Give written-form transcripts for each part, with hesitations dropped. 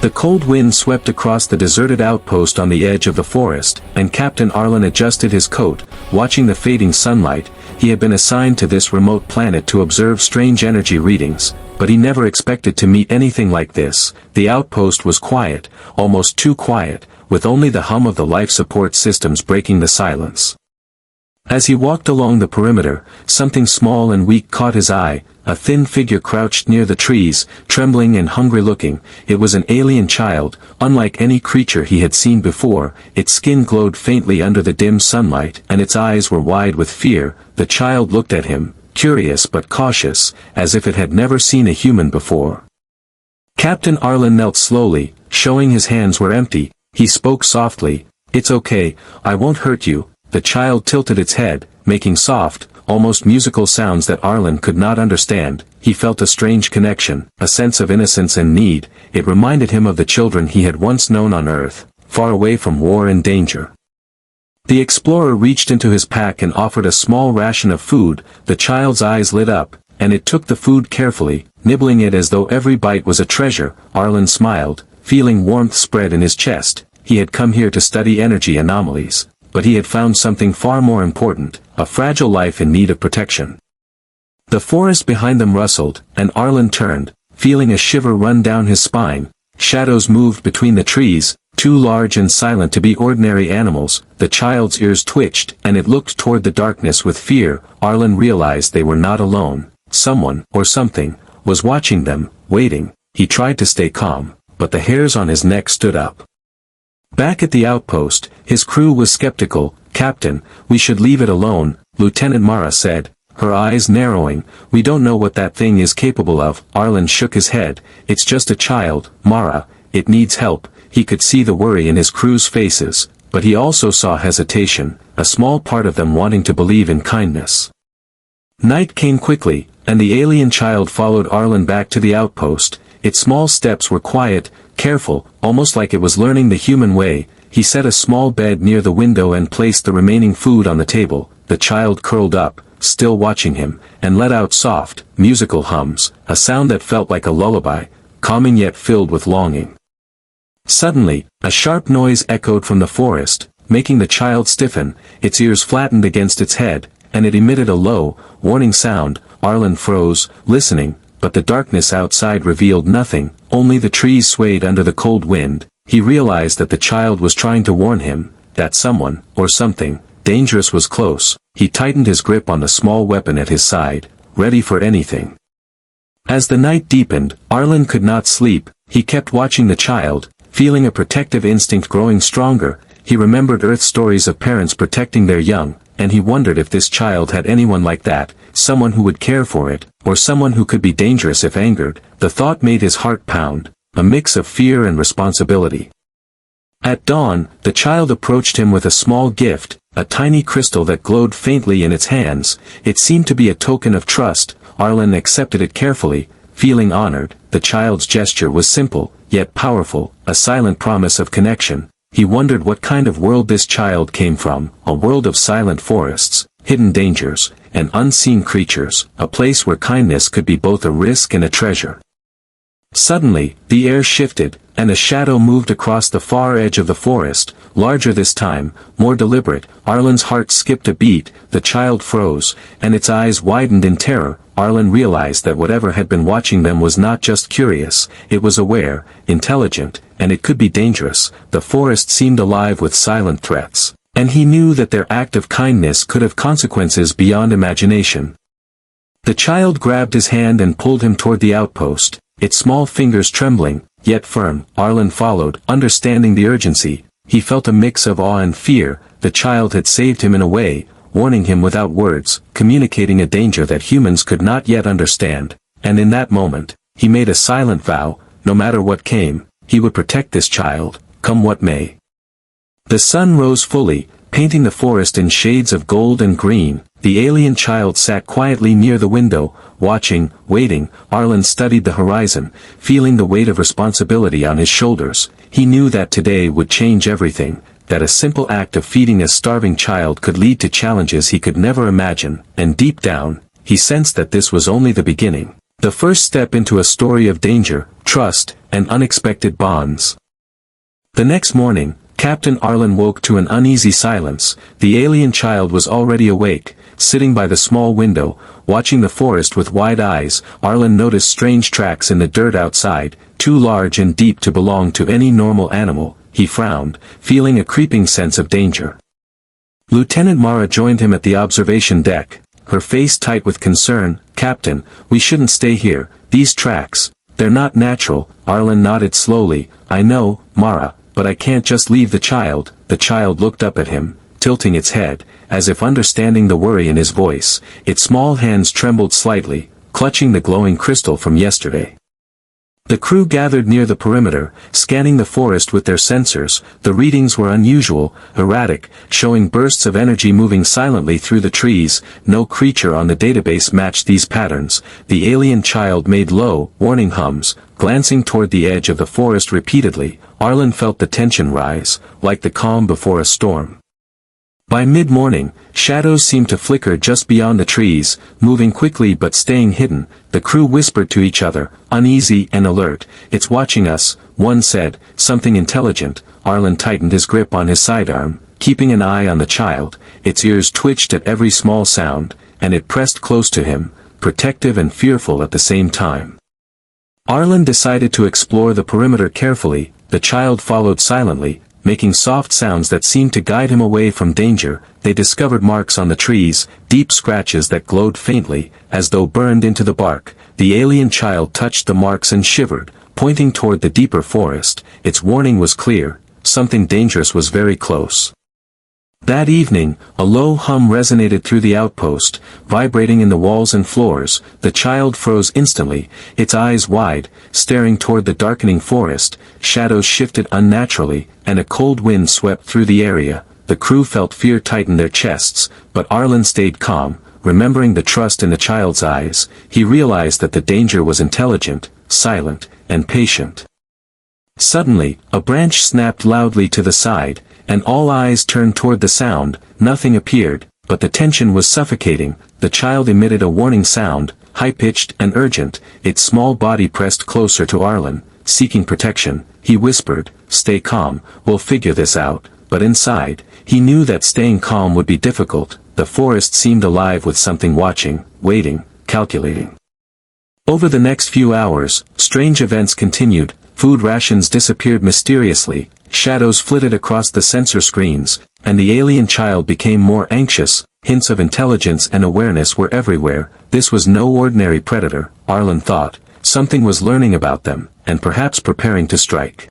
The cold wind swept across the deserted outpost on the edge of the forest, and Captain Arlen adjusted his coat, watching the fading sunlight. He had been assigned to this remote planet to observe strange energy readings, but he never expected to meet anything like this. The outpost was quiet, almost too quiet, with only the hum of the life support systems breaking the silence. As he walked along the perimeter, something small and weak caught his eye. A thin figure crouched near the trees, trembling and hungry-looking. It was an alien child, unlike any creature he had seen before. Its skin glowed faintly under the dim sunlight, and its eyes were wide with fear. The child looked at him, curious but cautious, as if it had never seen a human before. Captain Arlen knelt slowly, showing his hands were empty. He spoke softly, "It's okay, I won't hurt you." The child tilted its head, making soft, almost musical sounds that Arlen could not understand. He felt a strange connection, a sense of innocence and need. It reminded him of the children he had once known on Earth, far away from war and danger. The explorer reached into his pack and offered a small ration of food. The child's eyes lit up, and it took the food carefully, nibbling it as though every bite was a treasure. Arlen smiled, feeling warmth spread in his chest. He had come here to study energy anomalies, but he had found something far more important, a fragile life in need of protection. The forest behind them rustled, and Arlen turned, feeling a shiver run down his spine. Shadows moved between the trees, too large and silent to be ordinary animals. The child's ears twitched, and it looked toward the darkness with fear. Arlen realized they were not alone. Someone, or something, was watching them, waiting. He tried to stay calm, but the hairs on his neck stood up. Back at the outpost, his crew was skeptical. "Captain, we should leave it alone," Lieutenant Mara said, her eyes narrowing. "We don't know what that thing is capable of." Arlen shook his head. "It's just a child, Mara. It needs help." He could see the worry in his crew's faces, but he also saw hesitation, a small part of them wanting to believe in kindness. Night came quickly, and the alien child followed Arlen back to the outpost. Its small steps were quiet, careful, almost like it was learning the human way. He set a small bed near the window and placed the remaining food on the table. The child curled up, still watching him, and let out soft, musical hums, a sound that felt like a lullaby, calming yet filled with longing. Suddenly, a sharp noise echoed from the forest, making the child stiffen. Its ears flattened against its head, and it emitted a low, warning sound. Arlen froze, listening, but the darkness outside revealed nothing. Only the trees swayed under the cold wind. He realized that the child was trying to warn him, that someone, or something, dangerous was close. He tightened his grip on the small weapon at his side, ready for anything. As the night deepened, Arlen could not sleep. He kept watching the child, feeling a protective instinct growing stronger. He remembered Earth stories of parents protecting their young, and he wondered if this child had anyone like that, someone who would care for it, or someone who could be dangerous if angered. The thought made his heart pound, a mix of fear and responsibility. At dawn, the child approached him with a small gift, a tiny crystal that glowed faintly in its hands. It seemed to be a token of trust. Arlen accepted it carefully, feeling honored. The child's gesture was simple, yet powerful, a silent promise of connection. He wondered what kind of world this child came from, a world of silent forests, hidden dangers, and unseen creatures, a place where kindness could be both a risk and a treasure. Suddenly, the air shifted, and a shadow moved across the far edge of the forest, larger this time, more deliberate. Arlen's heart skipped a beat. The child froze, and its eyes widened in terror. Arlen realized that whatever had been watching them was not just curious, it was aware, intelligent, and it could be dangerous. The forest seemed alive with silent threats, and he knew that their act of kindness could have consequences beyond imagination. The child grabbed his hand and pulled him toward the outpost, its small fingers trembling, yet firm. Arlen followed, understanding the urgency. He felt a mix of awe and fear. The child had saved him in a way, warning him without words, communicating a danger that humans could not yet understand. And in that moment, he made a silent vow, no matter what came, he would protect this child, come what may. The sun rose fully, painting the forest in shades of gold and green. The alien child sat quietly near the window, watching, waiting. Arlen studied the horizon, feeling the weight of responsibility on his shoulders. He knew that today would change everything, that a simple act of feeding a starving child could lead to challenges he could never imagine, and deep down, he sensed that this was only the beginning, the first step into a story of danger, trust, and unexpected bonds. The next morning, Captain Arlen woke to an uneasy silence. The alien child was already awake, sitting by the small window, watching the forest with wide eyes. Arlen noticed strange tracks in the dirt outside, too large and deep to belong to any normal animal. He frowned, feeling a creeping sense of danger. Lieutenant Mara joined him at the observation deck, her face tight with concern. "Captain, we shouldn't stay here. These tracks, they're not natural." Arlen nodded slowly. "I know, Mara, but I can't just leave the child." The child looked up at him, tilting its head, as if understanding the worry in his voice. Its small hands trembled slightly, clutching the glowing crystal from yesterday. The crew gathered near the perimeter, scanning the forest with their sensors. The readings were unusual, erratic, showing bursts of energy moving silently through the trees. No creature on the database matched these patterns. The alien child made low, warning hums, glancing toward the edge of the forest repeatedly. Arlen felt the tension rise, like the calm before a storm. By mid-morning, shadows seemed to flicker just beyond the trees, moving quickly but staying hidden. The crew whispered to each other, uneasy and alert. "It's watching us," one said. "Something intelligent." Arlen tightened his grip on his sidearm, keeping an eye on the child. Its ears twitched at every small sound, and it pressed close to him, protective and fearful at the same time. Arlen decided to explore the perimeter carefully. The child followed silently, making soft sounds that seemed to guide him away from danger. They discovered marks on the trees, deep scratches that glowed faintly, as though burned into the bark. The alien child touched the marks and shivered, pointing toward the deeper forest. Its warning was clear: something dangerous was very close. That evening, a low hum resonated through the outpost, vibrating in the walls and floors. The child froze instantly, its eyes wide, staring toward the darkening forest. Shadows shifted unnaturally, and a cold wind swept through the area. The crew felt fear tighten their chests, but Arlen stayed calm, remembering the trust in the child's eyes. He realized that the danger was intelligent, silent, and patient. Suddenly, a branch snapped loudly to the side, and all eyes turned toward the sound. Nothing appeared, but the tension was suffocating. The child emitted a warning sound, high-pitched and urgent. Its small body pressed closer to Arlen, seeking protection. He whispered, "Stay calm, we'll figure this out." But inside, he knew that staying calm would be difficult. The forest seemed alive with something watching, waiting, calculating. Over the next few hours, strange events continued. Food rations disappeared mysteriously, shadows flitted across the sensor screens, and the alien child became more anxious. Hints of intelligence and awareness were everywhere. This was no ordinary predator, Arlen thought. Something was learning about them, and perhaps preparing to strike.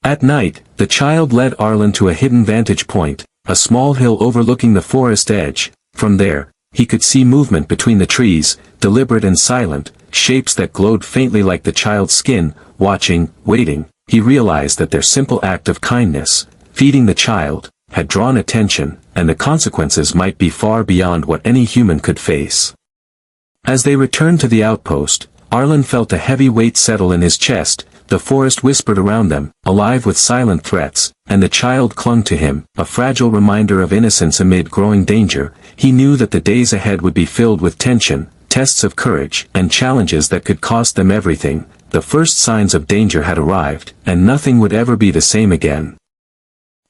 At night, the child led Arlen to a hidden vantage point, a small hill overlooking the forest edge. From there, he could see movement between the trees, deliberate and silent, shapes that glowed faintly like the child's skin. Watching, waiting, he realized that their simple act of kindness, feeding the child, had drawn attention, and the consequences might be far beyond what any human could face. As they returned to the outpost, Arlen felt a heavy weight settle in his chest. The forest whispered around them, alive with silent threats, and the child clung to him, a fragile reminder of innocence amid growing danger. He knew that the days ahead would be filled with tension, tests of courage, and challenges that could cost them everything. The first signs of danger had arrived, and nothing would ever be the same again.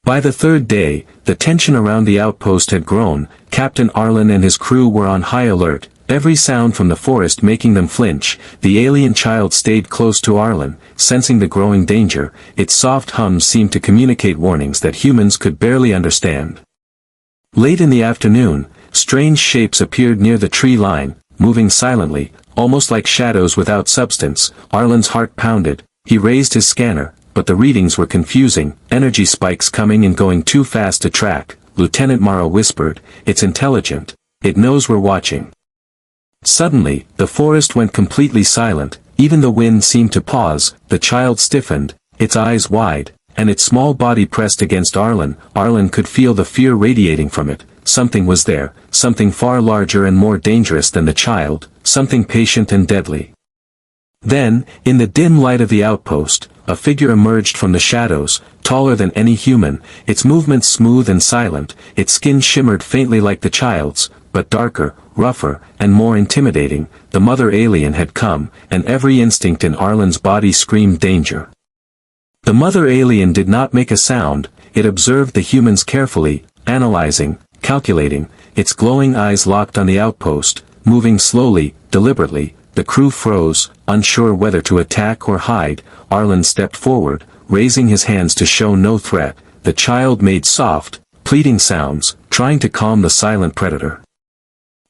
By the third day, the tension around the outpost had grown. Captain Arlen and his crew were on high alert, every sound from the forest making them flinch. The alien child stayed close to Arlen, sensing the growing danger. Its soft hums seemed to communicate warnings that humans could barely understand. Late in the afternoon, strange shapes appeared near the tree line, moving silently, almost like shadows without substance. Arlen's heart pounded. He raised his scanner, but the readings were confusing, energy spikes coming and going too fast to track. Lieutenant Mara whispered, "It's intelligent. It knows we're watching." Suddenly, the forest went completely silent. Even the wind seemed to pause. The child stiffened, its eyes wide, and its small body pressed against Arlen. Arlen could feel the fear radiating from it. Something was there, something far larger and more dangerous than the child, something patient and deadly. Then, in the dim light of the outpost, a figure emerged from the shadows, taller than any human, its movements smooth and silent. Its skin shimmered faintly like the child's, but darker, rougher, and more intimidating. The mother alien had come, and every instinct in Arlen's body screamed danger. The mother alien did not make a sound. It observed the humans carefully, analyzing, calculating, its glowing eyes locked on the outpost, moving slowly, deliberately. The crew froze, unsure whether to attack or hide. Arlen stepped forward, raising his hands to show no threat. The child made soft, pleading sounds, trying to calm the silent predator.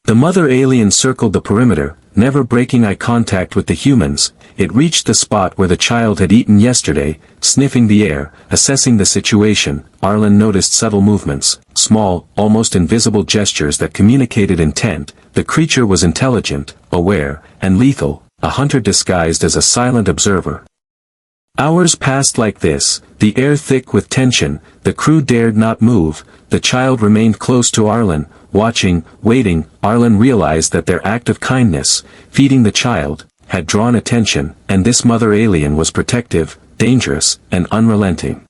The mother alien circled the perimeter, never breaking eye contact with the humans. It reached the spot where the child had eaten yesterday, sniffing the air, assessing the situation. Arlen noticed subtle movements, small, almost invisible gestures that communicated intent. The creature was intelligent, aware, and lethal, a hunter disguised as a silent observer. Hours passed like this, the air thick with tension. The crew dared not move. The child remained close to Arlen, watching, waiting. Arlen realized that their act of kindness, feeding the child, had drawn attention, and this mother alien was protective, dangerous, and unrelenting.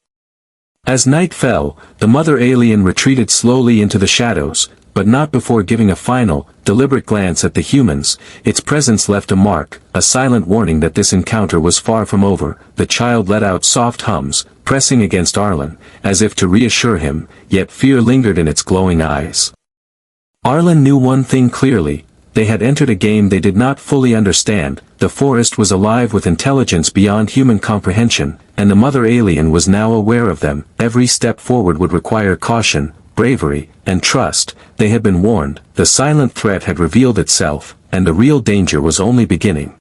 As night fell, the mother alien retreated slowly into the shadows, but not before giving a final, deliberate glance at the humans. Its presence left a mark, a silent warning that this encounter was far from over. The child let out soft hums, pressing against Arlen, as if to reassure him, yet fear lingered in its glowing eyes. Arlen knew one thing clearly. They had entered a game they did not fully understand. The forest was alive with intelligence beyond human comprehension, and the mother alien was now aware of them. Every step forward would require caution, bravery, and trust. They had been warned. The silent threat had revealed itself, and the real danger was only beginning.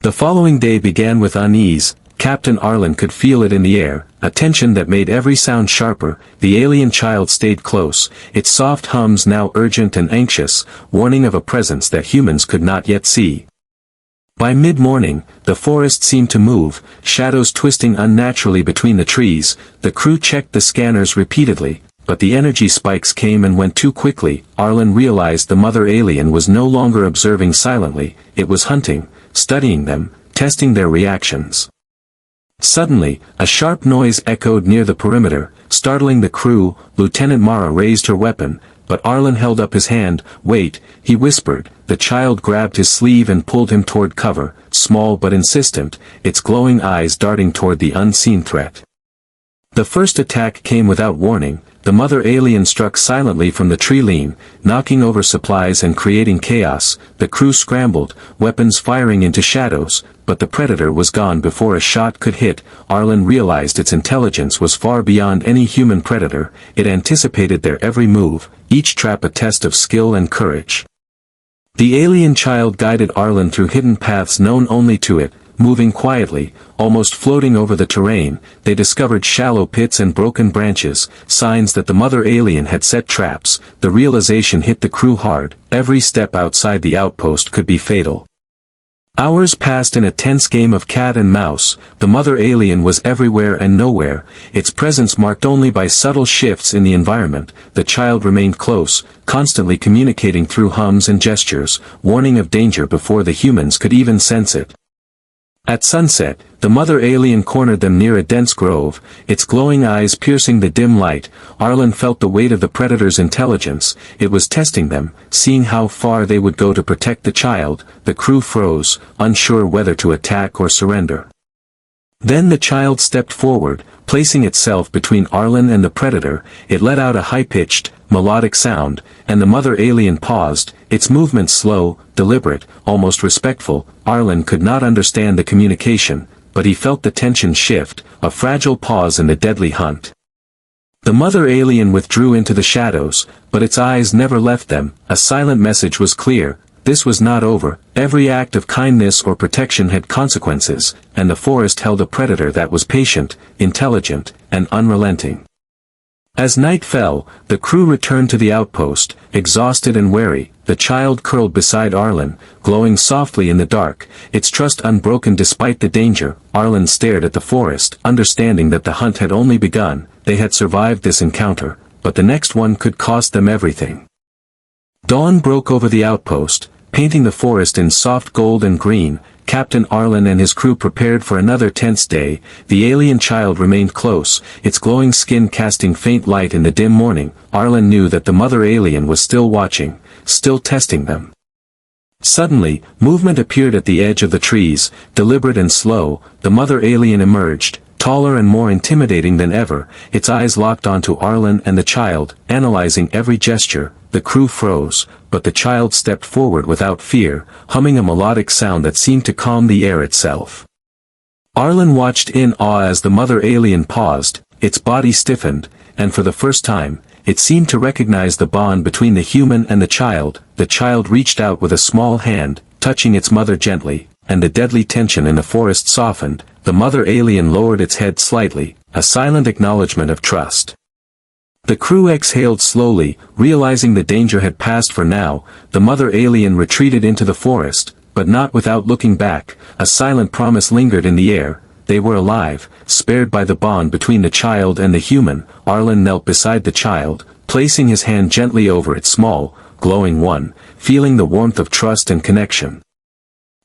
The following day began with unease. Captain Arlen could feel it in the air, a tension that made every sound sharper. The alien child stayed close, its soft hums now urgent and anxious, warning of a presence that humans could not yet see. By mid-morning, the forest seemed to move, shadows twisting unnaturally between the trees. The crew checked the scanners repeatedly, but the energy spikes came and went too quickly. Arlen realized the mother alien was no longer observing silently. It was hunting, studying them, testing their reactions. Suddenly, a sharp noise echoed near the perimeter, startling the crew. Lieutenant Mara raised her weapon, but Arlen held up his hand. "Wait," he whispered. The child grabbed his sleeve and pulled him toward cover, small but insistent, its glowing eyes darting toward the unseen threat. The first attack came without warning. The mother alien struck silently from the tree line, knocking over supplies and creating chaos. The crew scrambled, weapons firing into shadows, but the predator was gone before a shot could hit. Arlen realized its intelligence was far beyond any human predator. It anticipated their every move, each trap a test of skill and courage. The alien child guided Arlen through hidden paths known only to it. Moving quietly, almost floating over the terrain, they discovered shallow pits and broken branches, signs that the mother alien had set traps. The realization hit the crew hard. Every step outside the outpost could be fatal. Hours passed in a tense game of cat and mouse. The mother alien was everywhere and nowhere, its presence marked only by subtle shifts in the environment. The child remained close, constantly communicating through hums and gestures, warning of danger before the humans could even sense it. At sunset, the mother alien cornered them near a dense grove, its glowing eyes piercing the dim light. Arlen felt the weight of the predator's intelligence. It was testing them, seeing how far they would go to protect the child. The crew froze, unsure whether to attack or surrender. Then the child stepped forward, placing itself between Arlen and the predator. It let out a high-pitched, melodic sound, and the mother alien paused, its movements slow, deliberate, almost respectful. Arlen could not understand the communication, but he felt the tension shift, a fragile pause in the deadly hunt. The mother alien withdrew into the shadows, but its eyes never left them. A silent message was clear. This was not over. Every act of kindness or protection had consequences, and the forest held a predator that was patient, intelligent, and unrelenting. As night fell, the crew returned to the outpost, exhausted and weary. The child curled beside Arlen, glowing softly in the dark, its trust unbroken despite the danger. Arlen stared at the forest, understanding that the hunt had only begun. They had survived this encounter, but the next one could cost them everything. Dawn broke over the outpost, painting the forest in soft gold and green. Captain Arlen and his crew prepared for another tense day. The alien child remained close, its glowing skin casting faint light in the dim morning. Arlen knew that the mother alien was still watching, still testing them. Suddenly, movement appeared at the edge of the trees, deliberate and slow. The mother alien emerged, taller and more intimidating than ever, its eyes locked onto Arlen and the child, analyzing every gesture. The crew froze, but the child stepped forward without fear, humming a melodic sound that seemed to calm the air itself. Arlen watched in awe as the mother alien paused, its body stiffened, and for the first time, it seemed to recognize the bond between the human and the child. The child reached out with a small hand, touching its mother gently, and the deadly tension in the forest softened. The mother alien lowered its head slightly, a silent acknowledgement of trust. The crew exhaled slowly, realizing the danger had passed for now. The mother alien retreated into the forest, but not without looking back. A silent promise lingered in the air. They were alive, spared by the bond between the child and the human. Arlen knelt beside the child, placing his hand gently over its small, glowing one, feeling the warmth of trust and connection.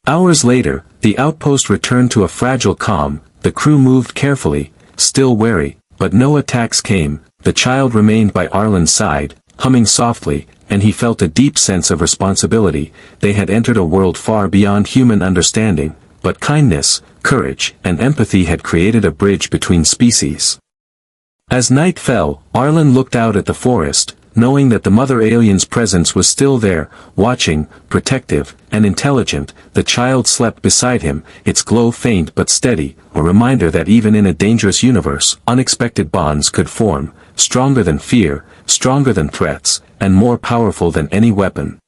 Hours later, the outpost returned to a fragile calm. The crew moved carefully, still wary, but no attacks came. The child remained by Arlen's side, humming softly, and he felt a deep sense of responsibility. They had entered a world far beyond human understanding, but kindness, courage, and empathy had created a bridge between species. As night fell, Arlen looked out at the forest, knowing that the mother alien's presence was still there, watching, protective, and intelligent. The child slept beside him, its glow faint but steady, a reminder that even in a dangerous universe, unexpected bonds could form, stronger than fear, stronger than threats, and more powerful than any weapon.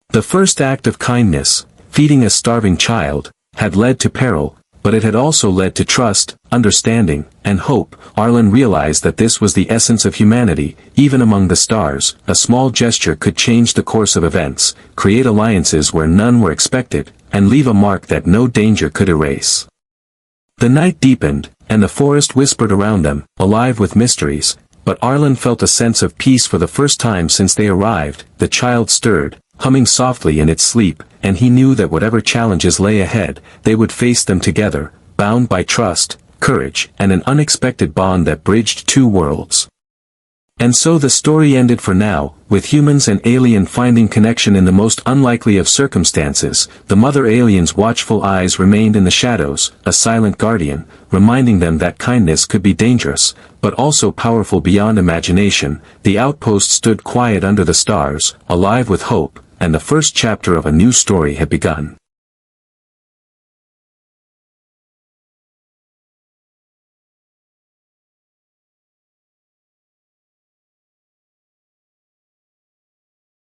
The first act of kindness, feeding a starving child, had led to peril, but it had also led to trust, understanding, and hope. Arlen realized that this was the essence of humanity. Even among the stars, a small gesture could change the course of events, create alliances where none were expected, and leave a mark that no danger could erase. The night deepened, and the forest whispered around them, alive with mysteries, but Arlen felt a sense of peace for the first time since they arrived. The child stirred, humming softly in its sleep, and he knew that whatever challenges lay ahead, they would face them together, bound by trust, courage, and an unexpected bond that bridged two worlds. And so the story ended for now, with humans and alien finding connection in the most unlikely of circumstances. The mother alien's watchful eyes remained in the shadows, a silent guardian, reminding them that kindness could be dangerous, but also powerful beyond imagination. The outpost stood quiet under the stars, alive with hope, and the first chapter of a new story had begun.